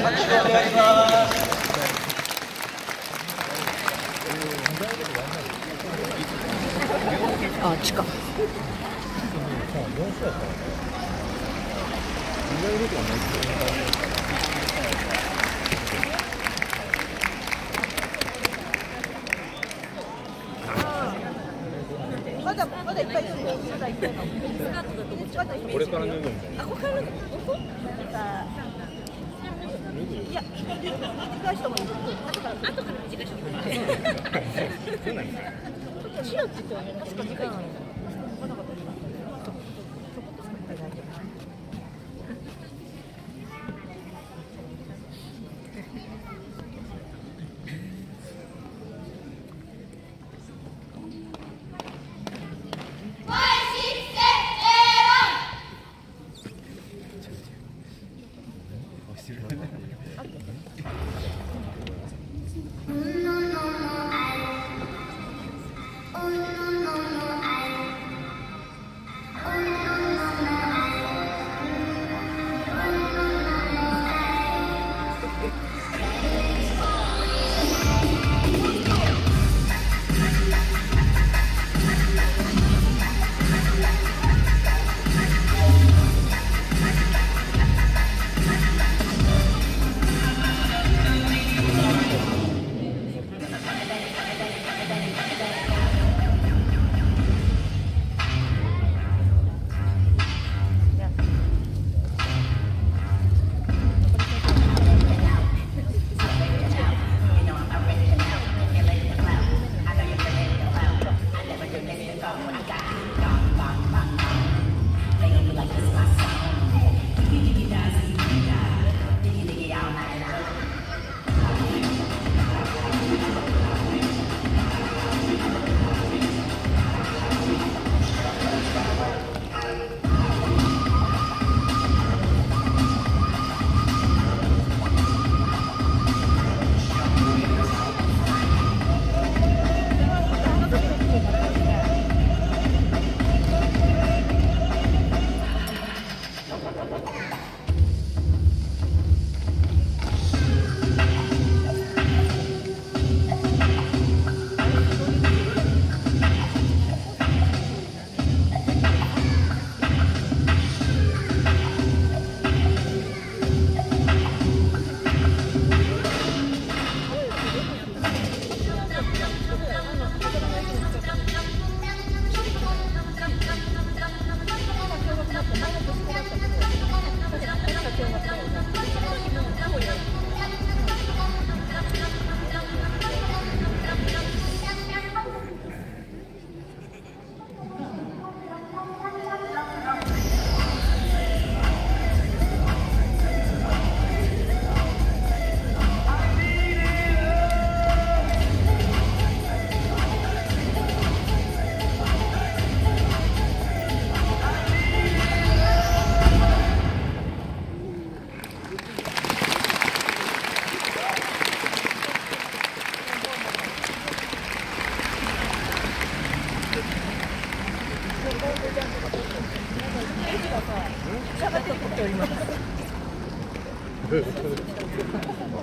あっちか。まだいっぱいいるんだよ。まだいっぱいいるの。これから脱ぐんだよ。あ、これから脱ぐ。いや、短い人もいる。後から短い人もいる。そうなんですか。白って言ってはね、確か短い。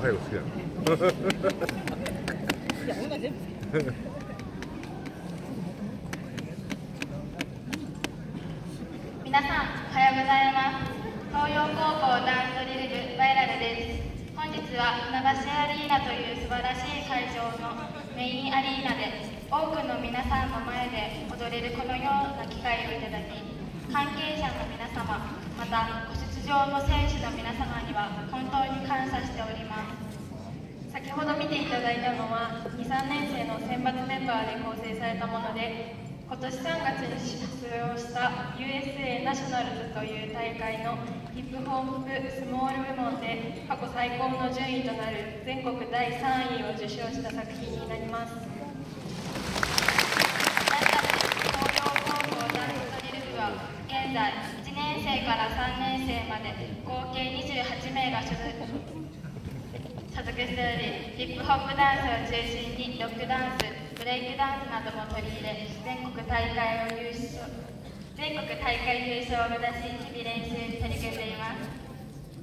早く好きだ。いや、同じ。皆さん、おはようございます。東洋高校ダンスドリル部バイラルです。本日は船橋アリーナという素晴らしい会場のメインアリーナで多くの皆さんの前で踊れるこのような機会をいただき、関係者の皆様、またご出場の選手の皆様には本当に感謝しております。先ほど見ていただいたのは2、3年生の選抜メンバーで構成されたもので、今年3月に出場した USA ナショナルズという大会のヒップホップスモール部門で過去最高の順位となる全国第3位を受賞した作品になります。私たち東洋高校ダンスドリル部は現在1年生から3年生まで合計28名が所属しており、ヒップホップダンスを中心にロックダンス、ブレイクダンスなども取り入れ、全国大会優勝を目指し日々練習に取り組んでいます。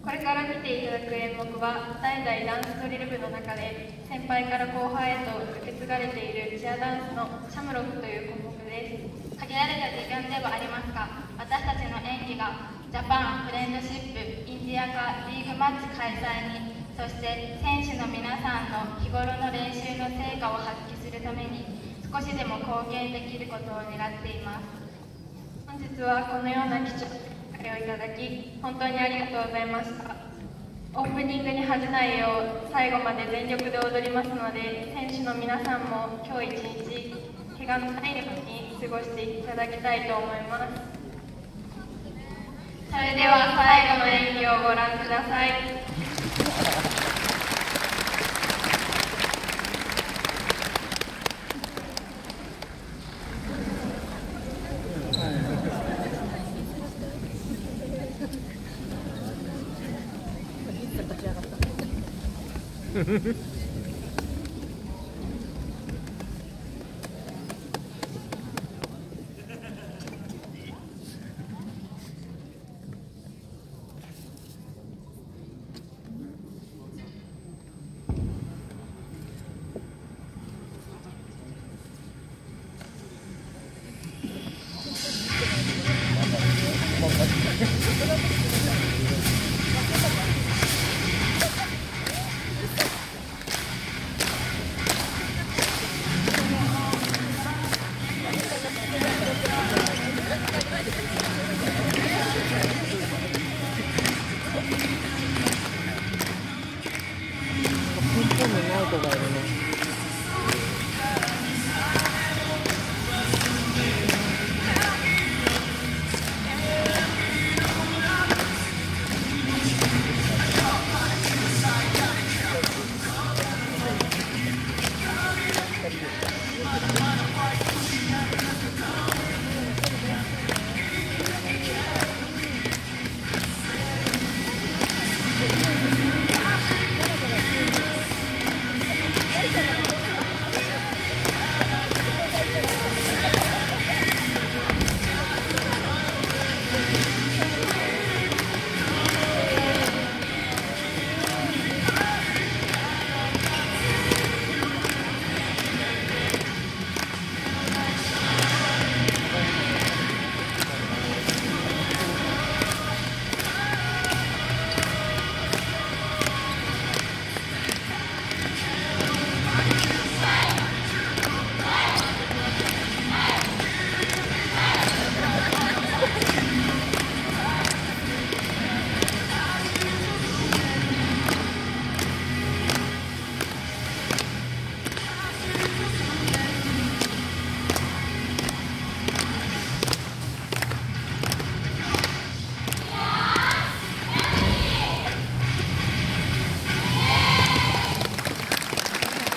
これから見ていただく演目目は代々ダンスドリル部の中で先輩から後輩へと受け継がれているチアダンスのシャムロックという項目です。限られた時間ではありますが、私たちの演技がジャパンフレンドシップインディア化リーグマッチ開催に、そして選手の皆さんの日頃の練習の成果を発揮するために少しでも貢献できることを願っています。本日はこのような貴重な機会をいただき本当にありがとうございました。オープニングに恥じないよう最後まで全力で踊りますので、選手の皆さんも今日一日怪我のないように過ごしていただきたいと思います。それでは最後の演技をご覧ください。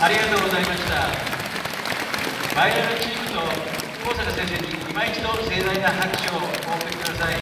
ありがとうございました。バイラルチームと高坂先生に今一度盛大な拍手をお送りください。